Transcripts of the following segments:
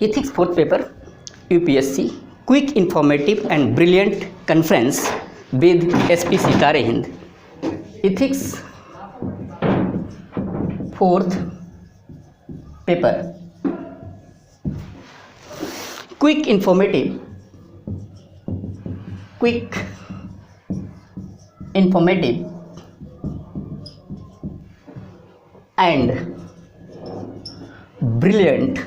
Ethics fourth paper, UPSC, quick, informative and brilliant conference with SP Sitare Hind. Ethics fourth paper, quick, informative and brilliant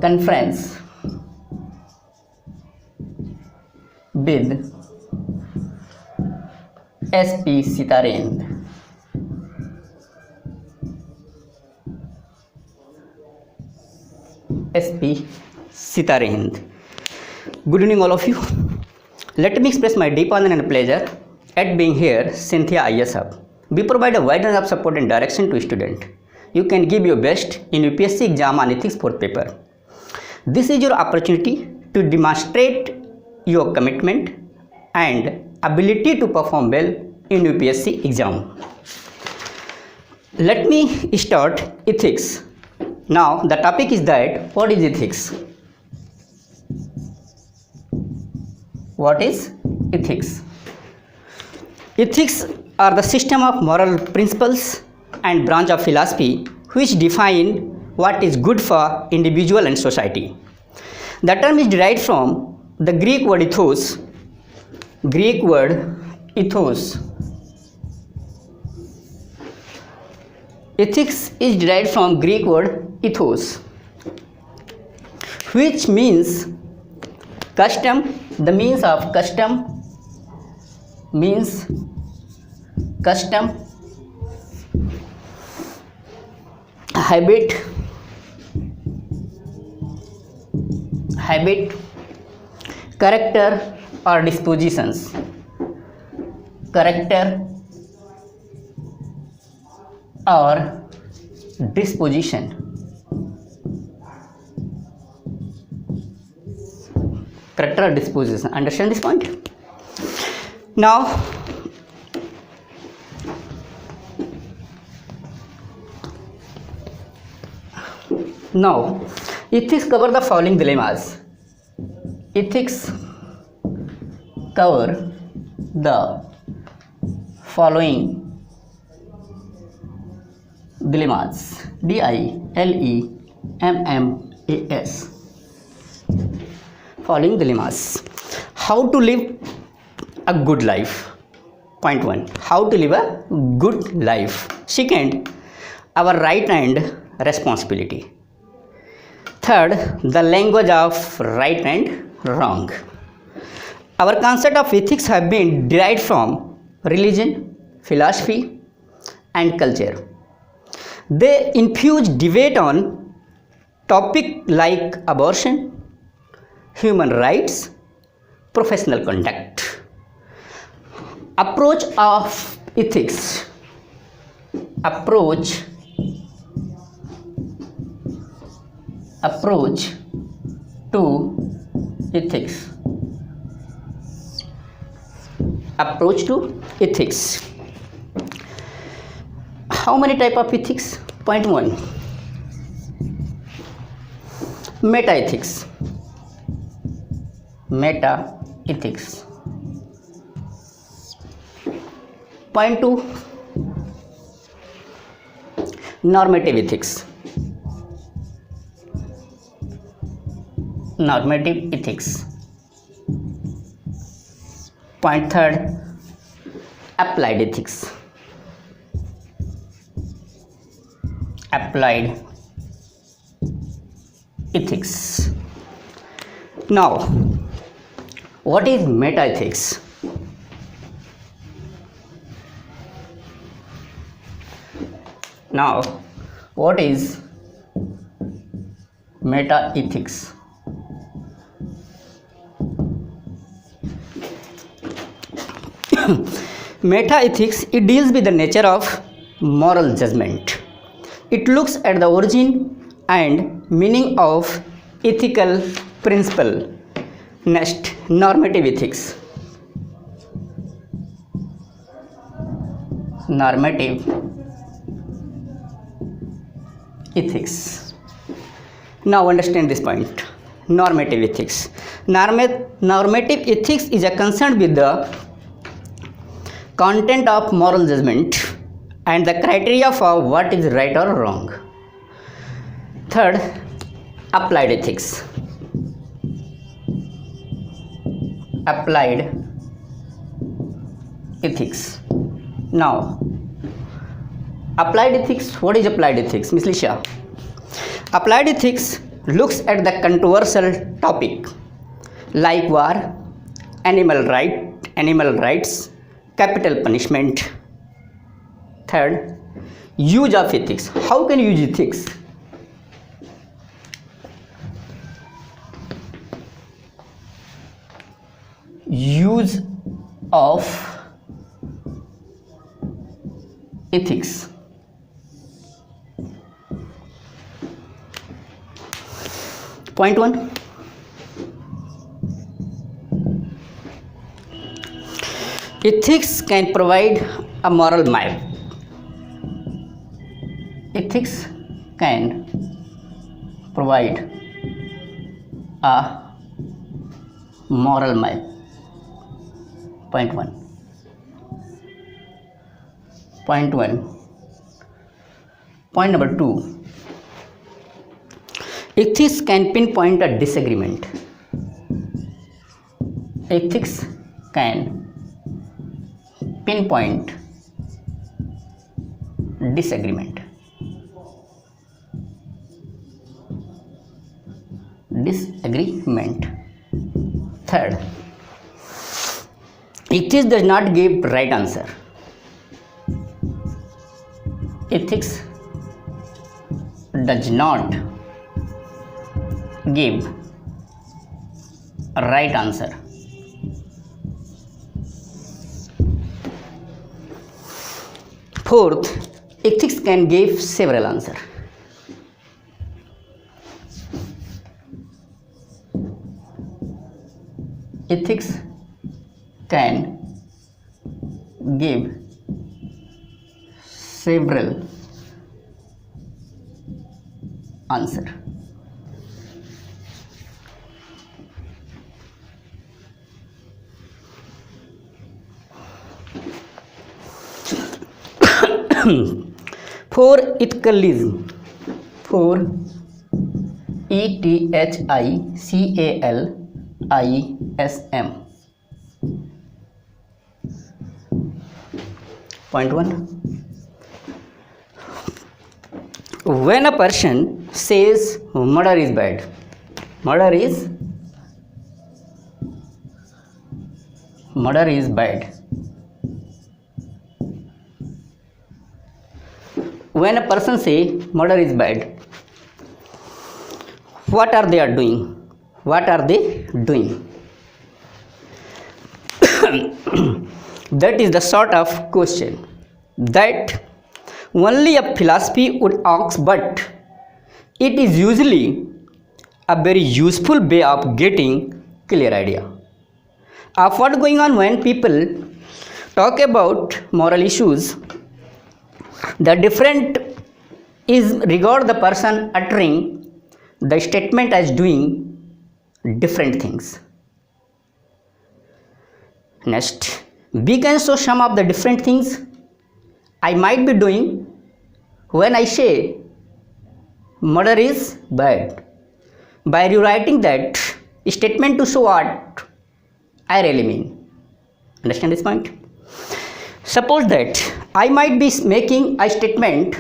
conference with SP Sitare Hind. SP Sitare Hind. Good evening all of you. Let me express my deep honor and pleasure at being here, Cynthia IS Hub. We provide a wide range of support and direction to student. You can give your best in UPSC exam on ethics fourth paper. This is your opportunity to demonstrate your commitment and ability to perform well in UPSC exam. Let me start ethics. Now the topic is that what is ethics? What is ethics? Ethics are the system of moral principles and branch of philosophy which define what is good for individual and society. The term is derived from the Greek word ethos. Ethics is derived from Greek word ethos, which means custom. The means of custom means custom, habit, character or dispositions, character or disposition, character or disposition. Understand this point? Now ethics cover the following dilemmas. Ethics cover the following dilemmas. DILEMMAS. Following dilemmas. How to live a good life. Point 1. How to live a good life. Second, our right and responsibility. Third, the language of right and wrong. Our concept of ethics have been derived from religion, philosophy and culture. They infuse debate on topics like abortion, human rights, professional conduct. Approach of ethics. Approach to ethics. Approach to ethics. How many type of ethics? Point 1. Meta ethics. Point 2. Normative ethics. Point 3. Applied ethics. Now, what is meta ethics? What is meta ethics? Meta ethics, it deals with the nature of moral judgment. It looks at the origin and meaning of ethical principle. Next, normative ethics. ethics. Now understand this point. Normative ethics. Normative ethics is a concern with the content of moral judgment and the criteria for what is right or wrong. Third, applied ethics. Applied ethics. Now, applied ethics, what is applied ethics, Ms. Lisha? Applied ethics looks at the controversial topic like war, animal rights, capital punishment. Third, use of ethics. How can you use ethics? Use of ethics. Point 1. Ethics can provide a moral map. Ethics can provide a moral map. Point 1. Point number 2. Ethics can pinpoint a disagreement. Ethics can pinpoint disagreement. Third, ethics does not give right answer. Ethics does not give a right answer. Fourth, ethics can give several answers. Ethics can give several answers. For ethicalism, for ETHICALISM. Point 1. When a person says murder is bad, murder is bad. When a person says murder is bad, what are they doing? That is the sort of question that only a philosophy would ask, but it is usually a very useful way of getting clear idea of what going on when people talk about moral issues. The different is regard the person uttering the statement as doing different things. Next, we can show some of the different things I might be doing when I say murder is bad, by rewriting that statement to show what I really mean. Understand this point? Suppose that I might be making a statement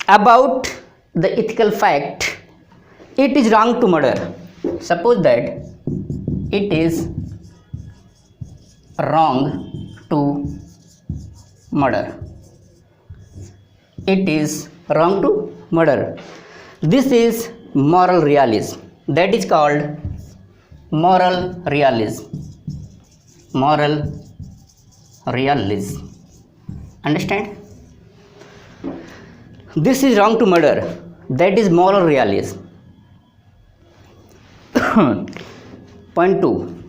about the ethical fact it is wrong to murder. Suppose that it is wrong to murder. It is wrong to murder. This is moral realism. That is called moral realism. Moral realism. Understand? This is wrong to murder. That is moral realism. Point 2.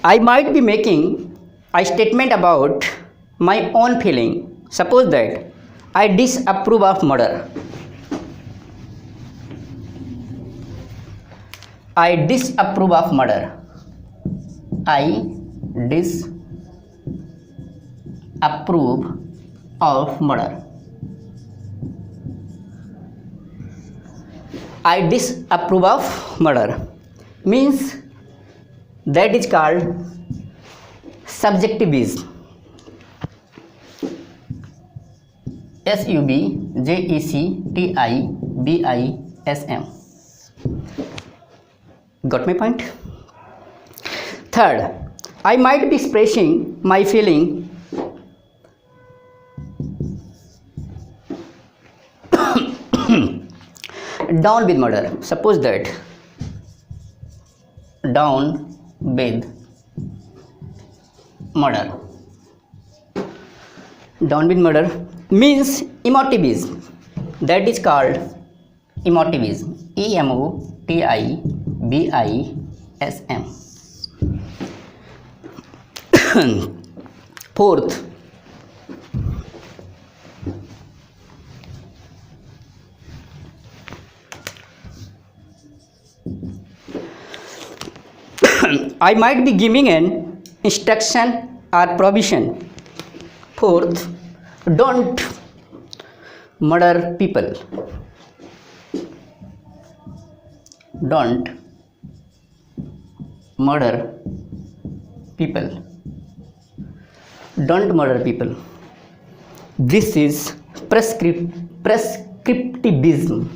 I might be making a statement about my own feeling. Suppose that I disapprove of murder. I disapprove of murder. I disapprove of murder. I disapprove of murder means that is called subjectivism. Subjectivism. Got my point? Third, I might be expressing my feeling down with murder. Suppose that down with murder. Down with murder means emotivism. That is called emotivism. EMOTIBISM. Fourth, I might be giving an instruction or provision. Fourth, don't murder people. Don't murder people. Don't murder people. This is prescriptivism. PRESCRIPTIVISM.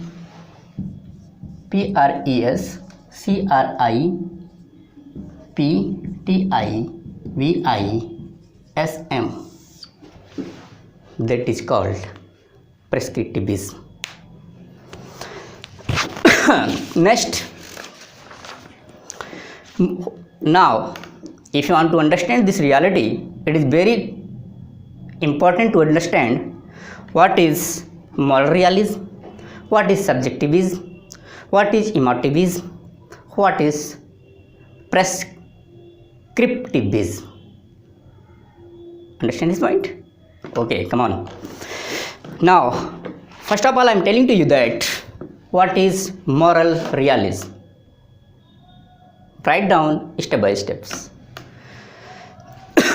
That is called prescriptivism. Next, now if you want to understand this reality, it is very important to understand what is moral realism, what is subjectivism, what is emotivism, what is prescriptivism. Understand this point? Okay, come on. Now, first of all, I am telling to you that what is moral realism. Write down step by steps.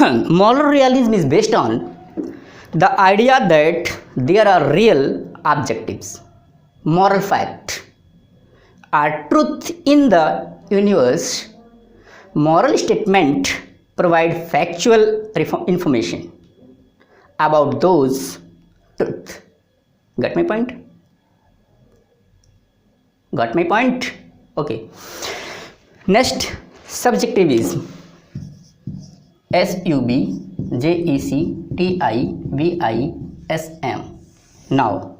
Moral realism is based on the idea that there are real objectives, moral fact, are truth in the universe. Moral statement provide factual information about those truth. Got my point? Got my point? Okay. Next, subjectivism. SUBJECTIVISM. Now,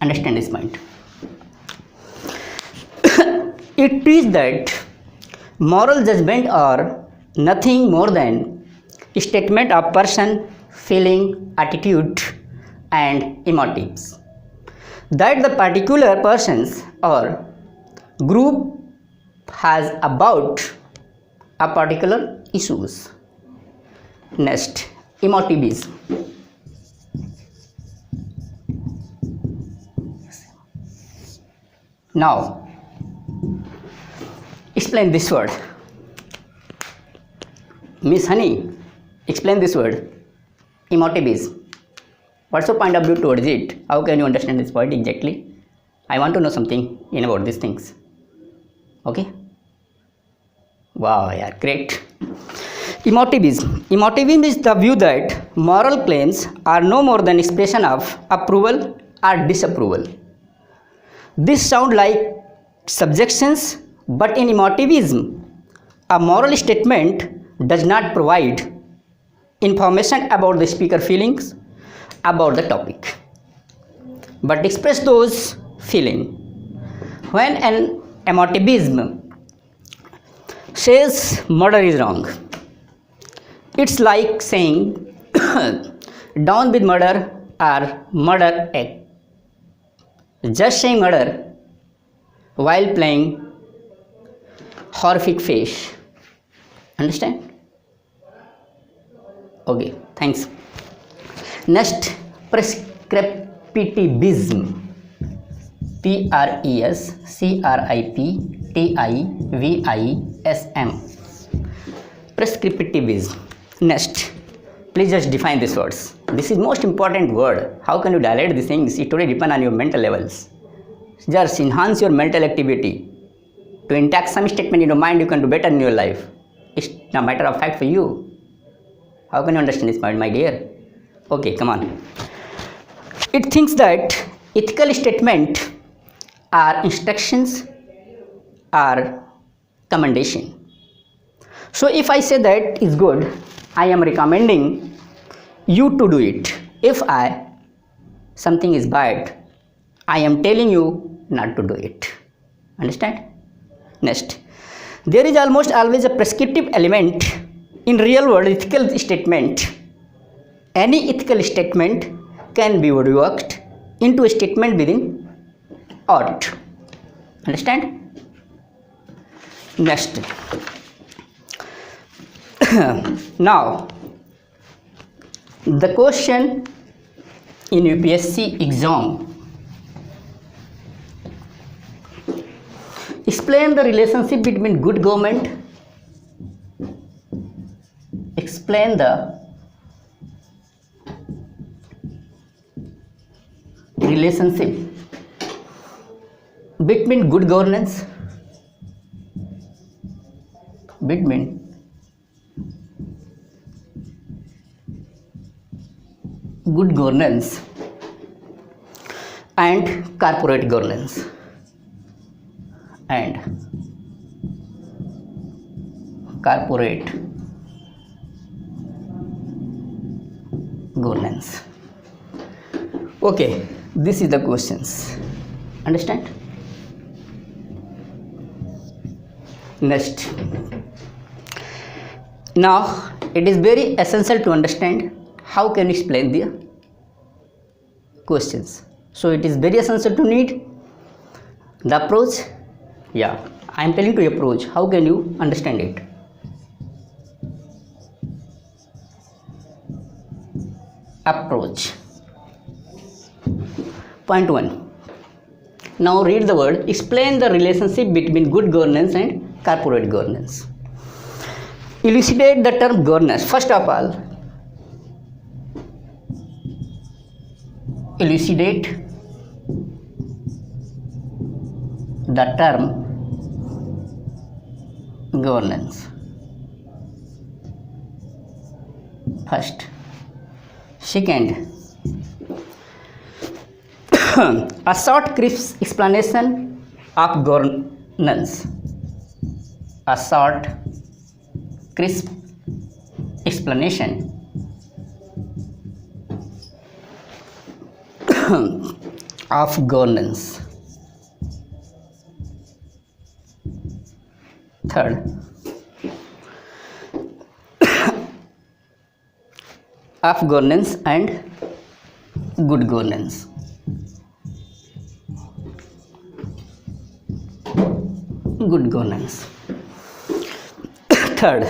understand this point. It is that moral judgment are nothing more than a statement of person, feeling, attitude, and emotives that the particular persons or group has about a particular issues. Next, emotivism. Now, explain this word. Miss Honey, explain this word. Emotivism. What's your point of view towards it? How can you understand this point exactly? I want to know something about these things. Okay? Wow, yeah, great. Emotivism. Emotivism is the view that moral claims are no more than expression of approval or disapproval. This sounds like subjections, but in emotivism, a moral statement does not provide information about the speaker feelings about the topic, but express those feelings. When an emotivism says murder is wrong, it's like saying down with murder or murder act. Just saying murder while playing horrific face. Understand? Okay, thanks. Next, Prescriptivism. Prescriptivism. Prescriptivism. Next, please just define these words. This is most important word. How can you dilate these things? It totally depends on your mental levels. Just enhance your mental activity. To intact some statement in your mind, you can do better in your life. It's a matter of fact for you. How can you understand this point, my dear? Okay, come on. It thinks that ethical statement are instructions or commendation. So if I say that is good, I am recommending you to do it. If something is bad, I am telling you not to do it. Understand? Next, there is almost always a prescriptive element in real world ethical statement. Any ethical statement can be reworked into a statement within ought. Understand? Next, now the question in UPSC exam, explain the relationship between good government. Explain the relationship between good governance, and corporate governance. Okay, this is the questions. Understand? Next, now it is very essential to understand how can you explain the questions. So it is very essential to need the approach. Yeah, I am telling you approach. How can you understand it? Approach. Point 1. Now read the word. Explain the relationship between good governance and corporate governance. Elucidate the term governance. First of all, elucidate the term governance. First. Second, a short crisp explanation of governance. A short crisp explanation of governance. Third, of governance and good governance. Good governance. Third,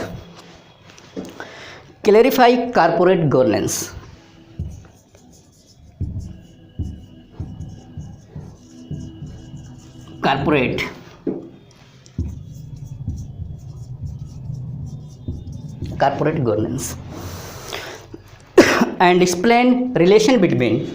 clarify corporate governance. Corporate governance. And explain relation between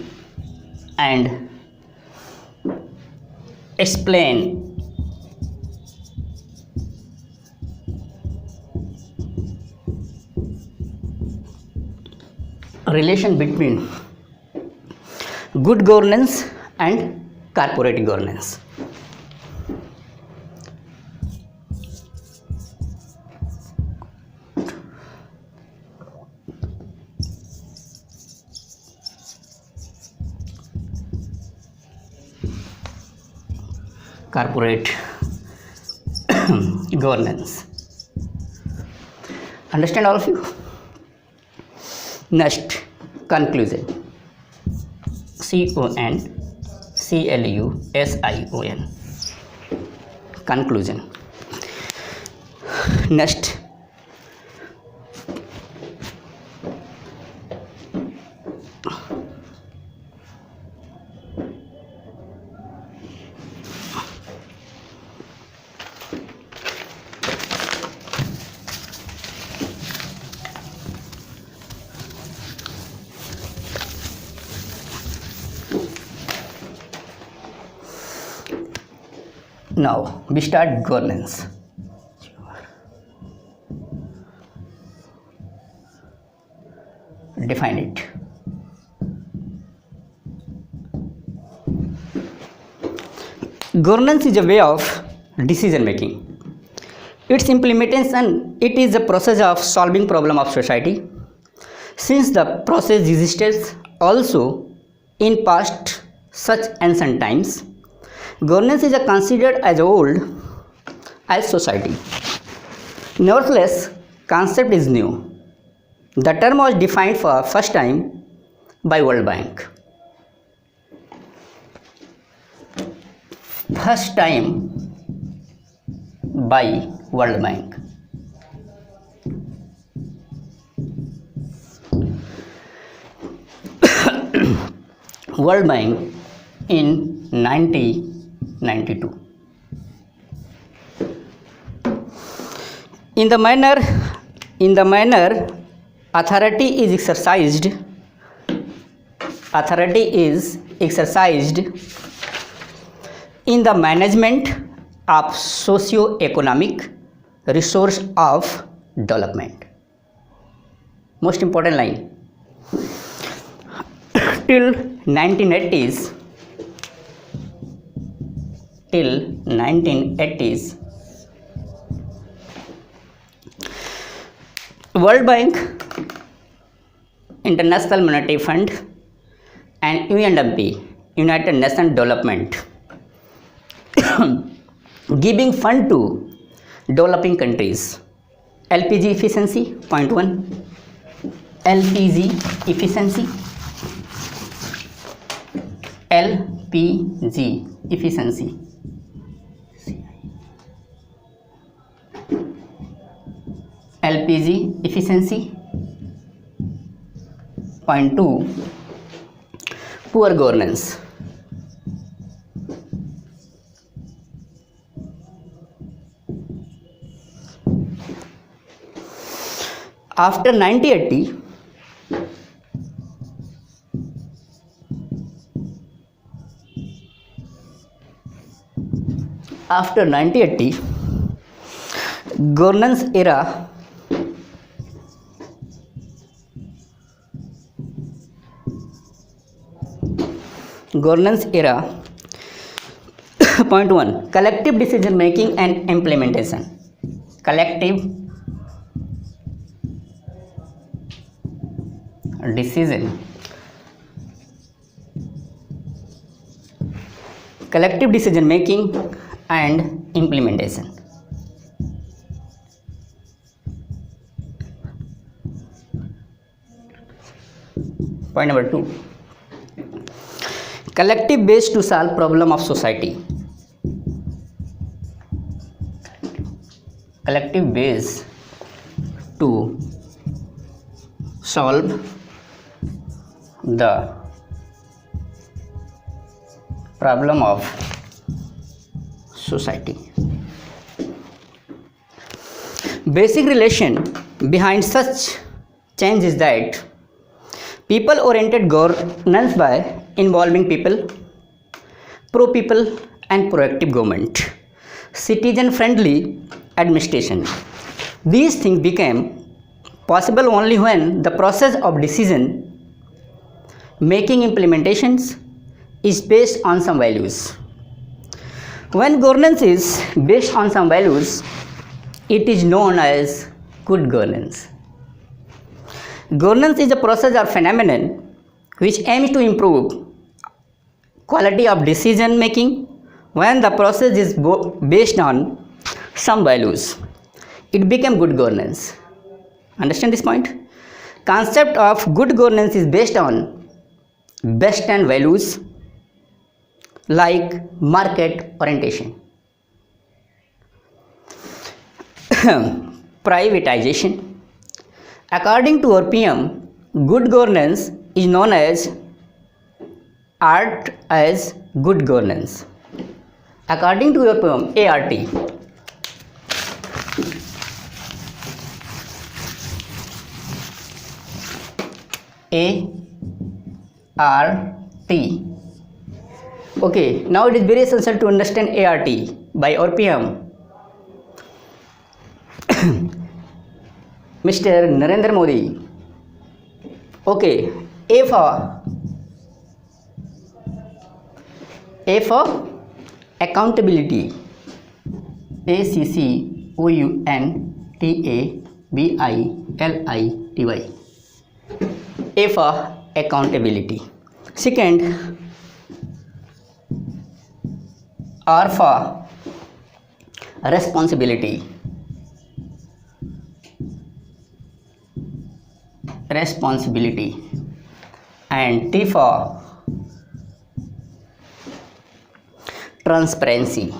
good governance and corporate governance. Corporate governance. Understand all of you? Next, conclusion. CONCLUSION. Conclusion. Next, Now we start governance. Define it. Governance is a way of decision making. Its implementation, it is the process of solving problem of society. Since the process existed also in past such ancient times, governance is considered as old as society. Nevertheless, concept is new. The term was defined for first time by World Bank. First time by World Bank. World Bank in 1992. In the manner authority is exercised in the management of socio-economic resource of development. Most important line. Till 1980s, World Bank, International Monetary Fund, and UNDP, United Nations Development, giving fund to developing countries. LPG efficiency, point 1. LPG efficiency. LPG efficiency. LPG efficiency. Point 2. Poor governance. After 1980, governance era point 1. Collective decision making and implementation. Collective decision making and implementation. Point number 2. Collective base to solve problem of society. Collective base to solve the problem of society. Basic relation behind such change is that people oriented governance by involving people, pro-people and proactive government, citizen friendly administration. These things became possible only when the process of decision making implementations is based on some values. When governance is based on some values, it is known as good governance. Governance is a process or phenomenon which aims to improve quality of decision making. When the process is based on some values, it became good governance. Understand this point? Concept of good governance is based on best and values like market orientation, privatization. According to RPM, good governance is known as art as good governance. According to your poem ART, Okay, now it is very essential to understand ART by our PM, Mr. Narendra Modi. Okay, A for accountability, ACCOUNTABILITY. A for accountability. Second, R for responsibility, and T for transparency.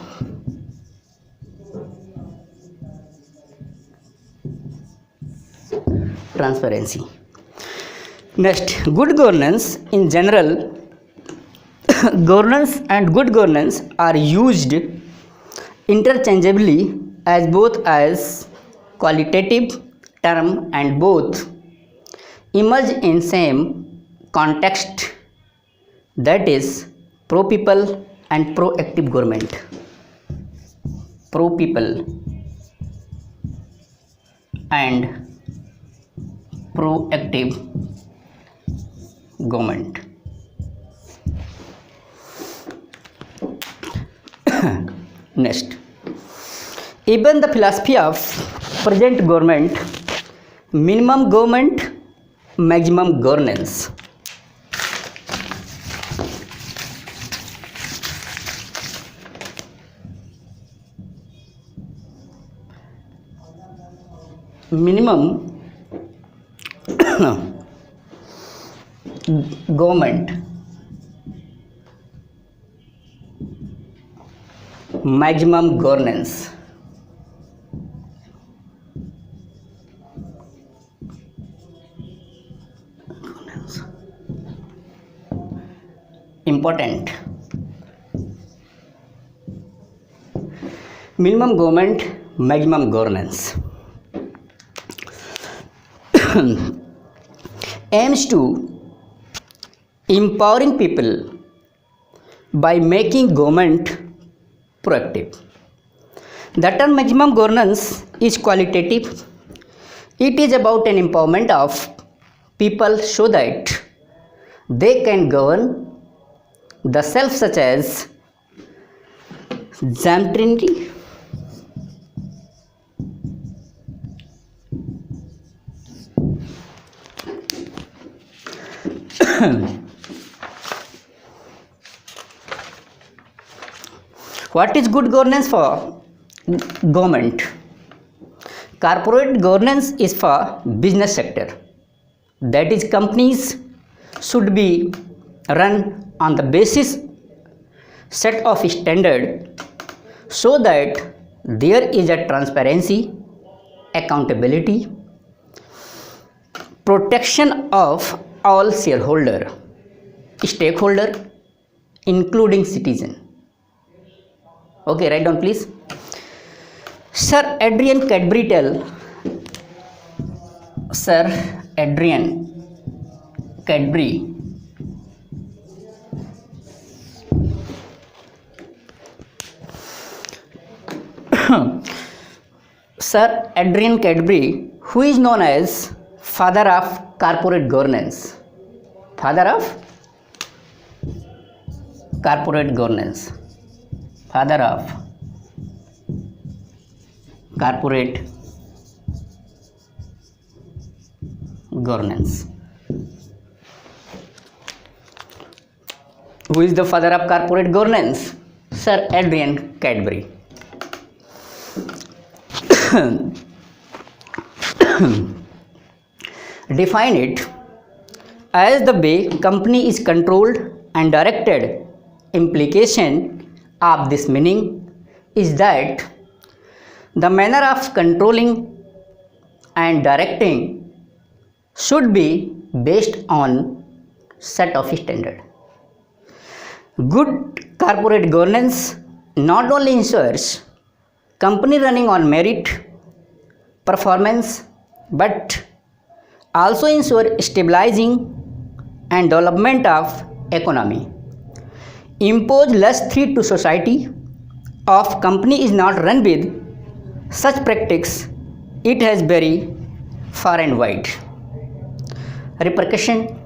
Next, good governance in general. Governance and good governance are used interchangeably as both as qualitative term and both emerge in same context, that is pro people and proactive government. Pro people and proactive government. Next, even the philosophy of present government, minimum government, maximum governance. Minimum government, maximum governance. Important. Minimum government, maximum governance aims to empowering people by making government proactive. The term maximum governance is qualitative. It is about an empowerment of people so that they can govern the self, such as Zamtrinity, What is good governance for government? Corporate governance is for business sector. That is, companies should be run on the basis set of standard so that there is a transparency, accountability, protection of all stakeholder, including citizen. Okay, write down please. Sir Adrian Cadbury tell. Sir Adrian Cadbury Sir Adrian Cadbury, who is known as father of corporate governance. Father of corporate governance. Father of corporate governance. Who is the father of corporate governance? Sir Adrian Cadbury. Define it as the way company is controlled and directed. Implication of this meaning is that the manner of controlling and directing should be based on set of standard. Good corporate governance not only ensures company running on merit, performance, but also ensure stabilizing and development of economy. Impose less threat to society of company is not run with such practice. It has very far and wide repercussion,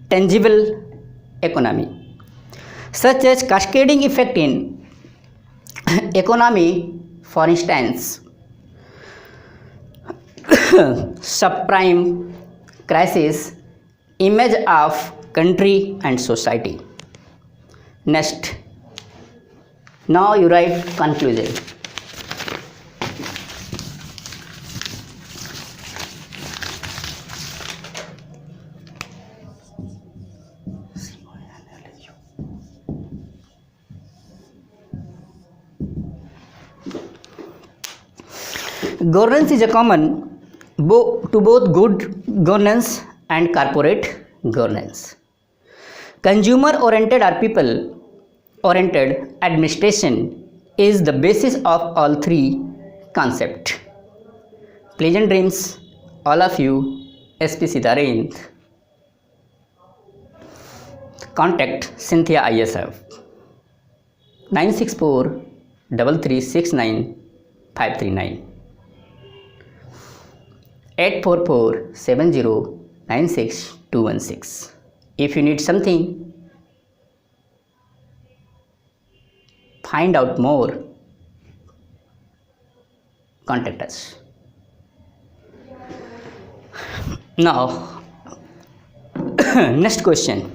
tangible economy, such as cascading effect in economy. For instance, subprime crisis, image of country and society. Next, now you write conclusion. Governance is a common to both good governance and corporate governance. Consumer oriented or people oriented administration is the basis of all three concepts. Pleasant dreams, all of you. SP Sitare Hind. Contact Cynthia ISF 964 3369 539 844 70 96 216. If you need something, find out more, contact us. Now, next question.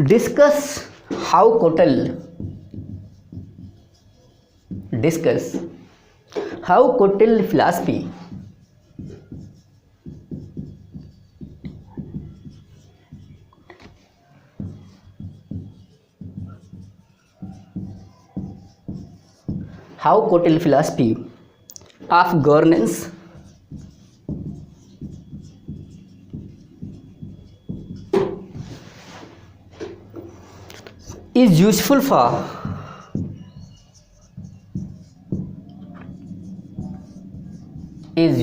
Discuss how total philosophy of governance is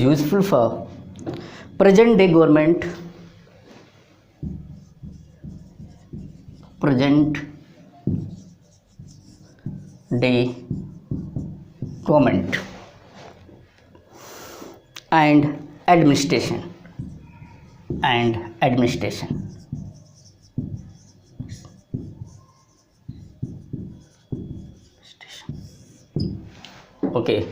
useful for present day government, and administration. Okay.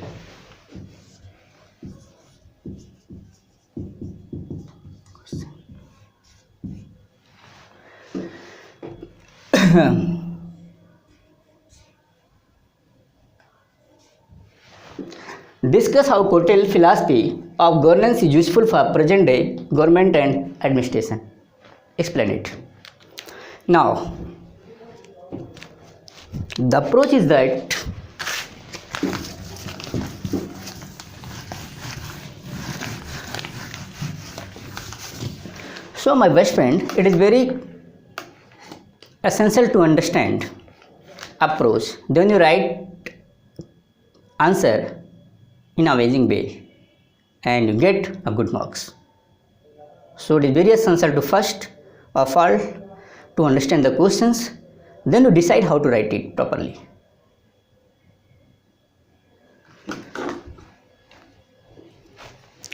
Discuss how total philosophy of governance is useful for present day government and administration. Explain it. Now, the approach is that so my best friend, it is very essential to understand approach. Then you write answer in amazing way and you get a good marks. So it is very essential to first of all to understand the questions, then to decide how to write it properly.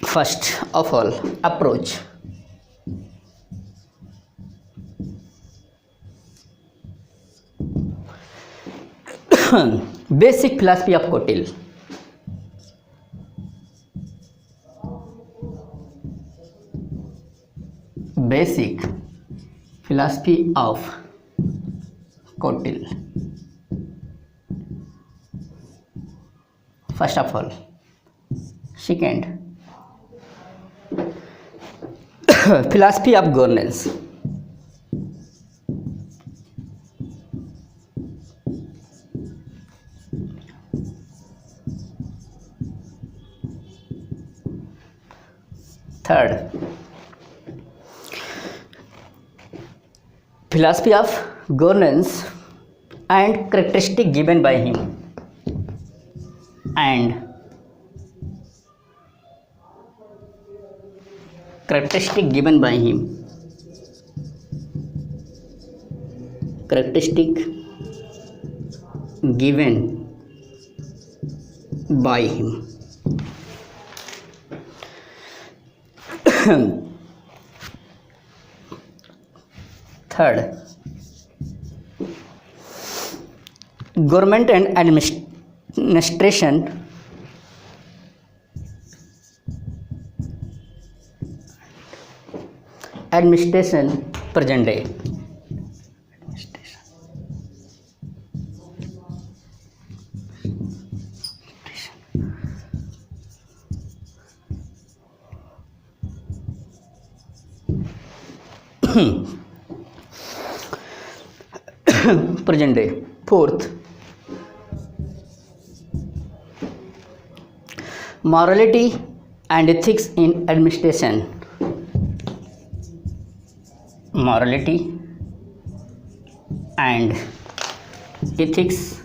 First of all, approach. Basic philosophy of Kotil. Basic philosophy of Kotil. First of all. Second, philosophy of governance. Third, philosophy of governance and characteristic given by him, and characteristic given by him, characteristic given by him. Third, government and administration present day. Present day. Fourth, morality and ethics in administration. Morality and ethics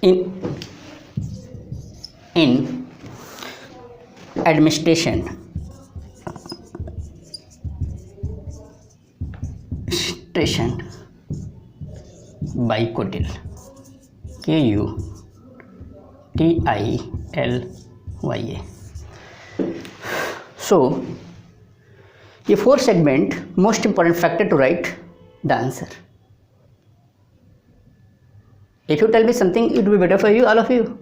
in administration. By Kutil, Kutilya. So, ये 4 segment most important factor to write the answer. If you tell me something, it will be better for you, all of you.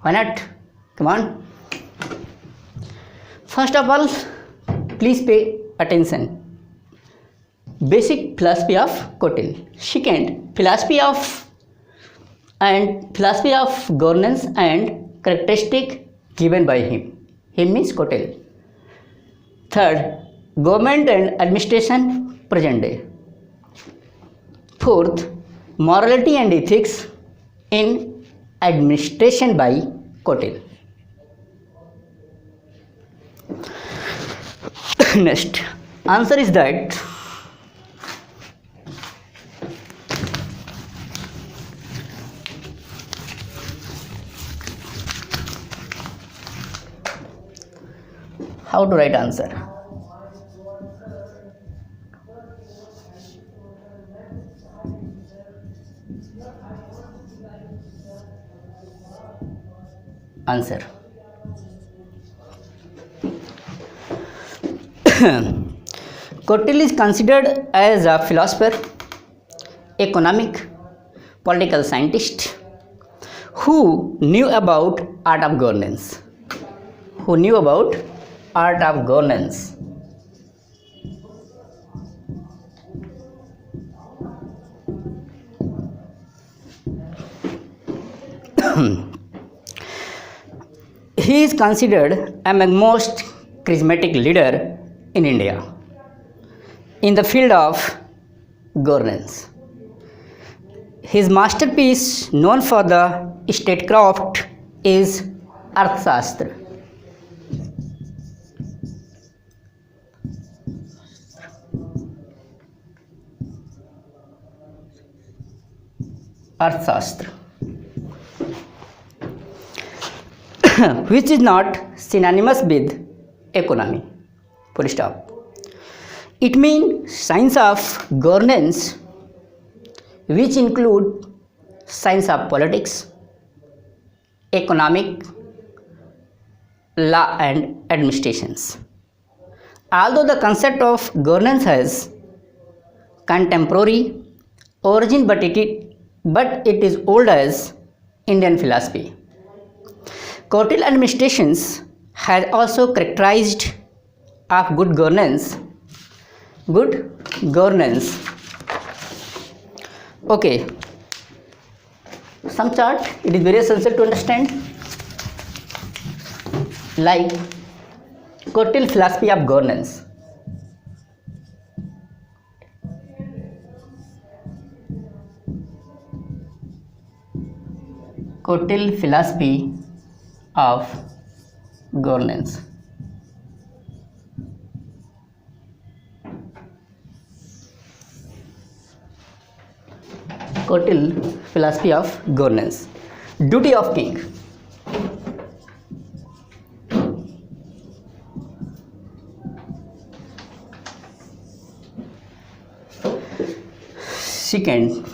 Why not? Come on. First of all, please pay attention. Basic philosophy of Kutil. Second, philosophy of governance and characteristic given by him. Him means Kutil. Third, government and administration present day. Fourth, morality and ethics in administration by Kutil. Next, answer is that how to write answer. Answer. Kutil is considered as a philosopher, economic, political scientist who knew about art of governance. He is considered among most charismatic leader in India in the field of governance. His masterpiece, known for the statecraft, is Arthashastra. Which is not synonymous with economy. Full stop. It means science of governance, which include science of politics, economic, law and administrations. Although the concept of governance has contemporary origin, but it is old as Indian philosophy. Kutil administrations has also characterized of good governance. Okay, some chart, it is very essential to understand, like Kutil philosophy of governance. Kutil philosophy of governance. Total philosophy of governance. Duty of king. Second,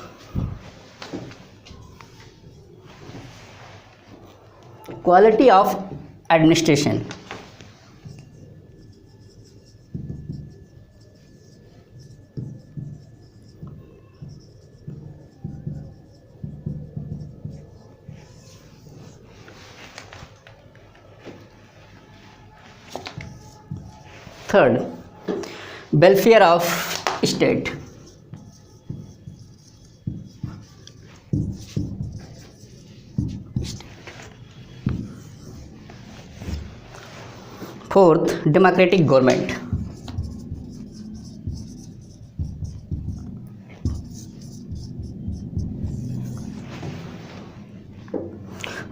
quality of administration. Third, welfare of state. Fourth, democratic government.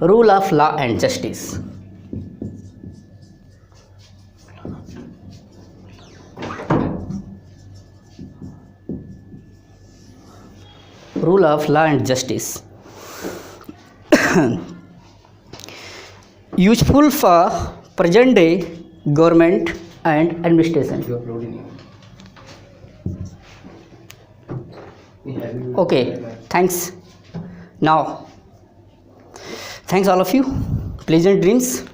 Rule of law and justice. Rule of law and justice. Useful for present day government and administration. Okay, thanks. Now, thanks all of you. Pleasant dreams.